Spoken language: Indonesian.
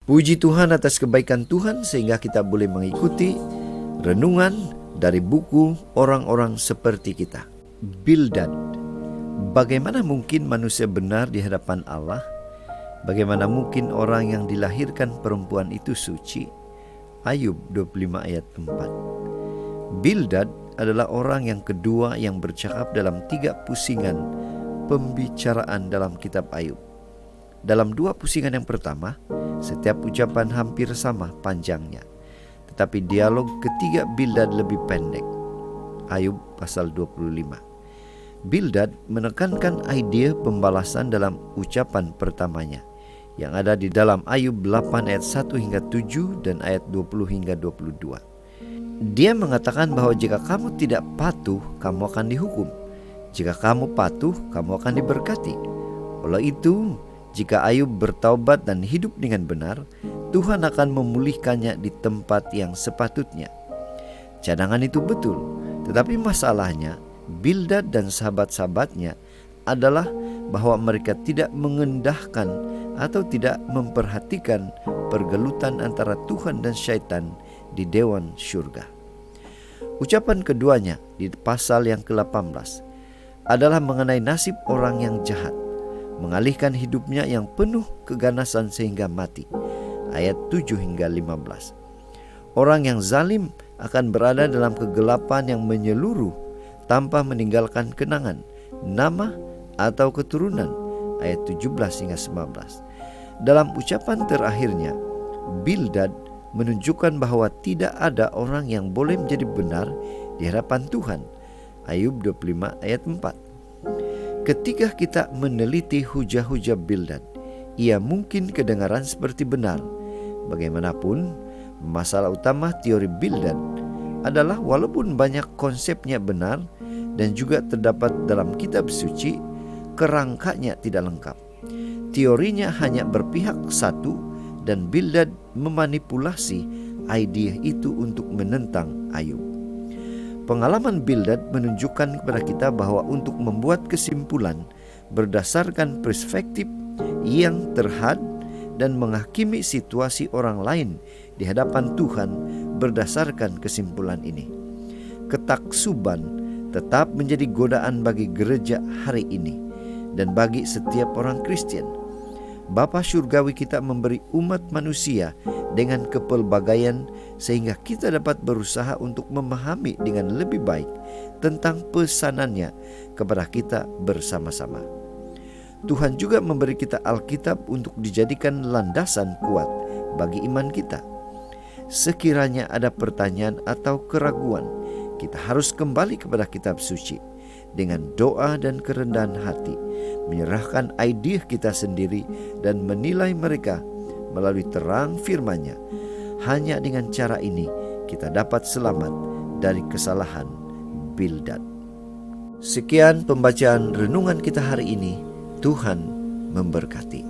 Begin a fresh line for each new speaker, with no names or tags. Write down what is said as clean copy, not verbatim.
Puji Tuhan atas kebaikan Tuhan sehingga kita boleh mengikuti renungan dari buku orang-orang seperti kita. Bildad. Bagaimana mungkin manusia benar di hadapan Allah? Bagaimana mungkin orang yang dilahirkan perempuan itu suci? Ayub 25 ayat 4. Bildad adalah orang yang kedua yang bercakap dalam 3 pusingan pembicaraan dalam kitab Ayub. Dalam 2 pusingan yang pertama, setiap ucapan hampir sama panjangnya. Tetapi dialog ketiga Bildad lebih pendek. Ayub pasal 25. Bildad menekankan ide pembalasan dalam ucapan pertamanya yang ada di dalam Ayub 8 ayat 1 hingga 7 dan ayat 20 hingga 22. Dia mengatakan bahwa jika kamu tidak patuh, kamu akan dihukum. Jika kamu patuh, kamu akan diberkati. Oleh itu, jika Ayub bertaubat dan hidup dengan benar, Tuhan akan memulihkannya di tempat yang sepatutnya. Cadangan itu betul, tetapi masalahnya Bildad dan sahabat-sahabatnya adalah bahwa mereka tidak mengendahkan atau tidak memperhatikan pergelutan antara Tuhan dan syaitan di dewan syurga. Ucapan keduanya di pasal yang ke-18 adalah mengenai nasib orang yang jahat, mengalihkan hidupnya yang penuh keganasan sehingga mati. Ayat 7 hingga 15. Orang yang zalim akan berada dalam kegelapan yang menyeluruh tanpa meninggalkan kenangan, nama atau keturunan. Ayat 17 hingga 19. Dalam ucapan terakhirnya, Bildad menunjukkan bahwa tidak ada orang yang boleh menjadi benar di hadapan Tuhan. Ayub 25 ayat 4. Ketika kita meneliti hujah-hujah Bildad, ia mungkin kedengaran seperti benar. Bagaimanapun, masalah utama teori Bildad adalah walaupun banyak konsepnya benar dan juga terdapat dalam kitab suci, kerangkanya tidak lengkap. Teorinya hanya berpihak satu dan Bildad memanipulasi ide itu untuk menentang Ayub. Pengalaman Bildad menunjukkan kepada kita bahwa untuk membuat kesimpulan berdasarkan perspektif yang terhad dan menghakimi situasi orang lain di hadapan Tuhan berdasarkan kesimpulan ini. Ketaksuban tetap menjadi godaan bagi gereja hari ini dan bagi setiap orang Kristen. Bapa Surgawi kita memberi umat manusia dengan kepelbagaian sehingga kita dapat berusaha untuk memahami dengan lebih baik tentang pesanannya kepada kita bersama-sama. Tuhan juga memberi kita Alkitab untuk dijadikan landasan kuat bagi iman kita. Sekiranya ada pertanyaan atau keraguan, kita harus kembali kepada kitab suci dengan doa dan kerendahan hati, menyerahkan ide kita sendiri dan menilai mereka melalui terang firman-Nya. Hanya dengan cara ini kita dapat selamat dari kesalahan Bildad. Sekian pembacaan renungan kita hari ini. Tuhan memberkati.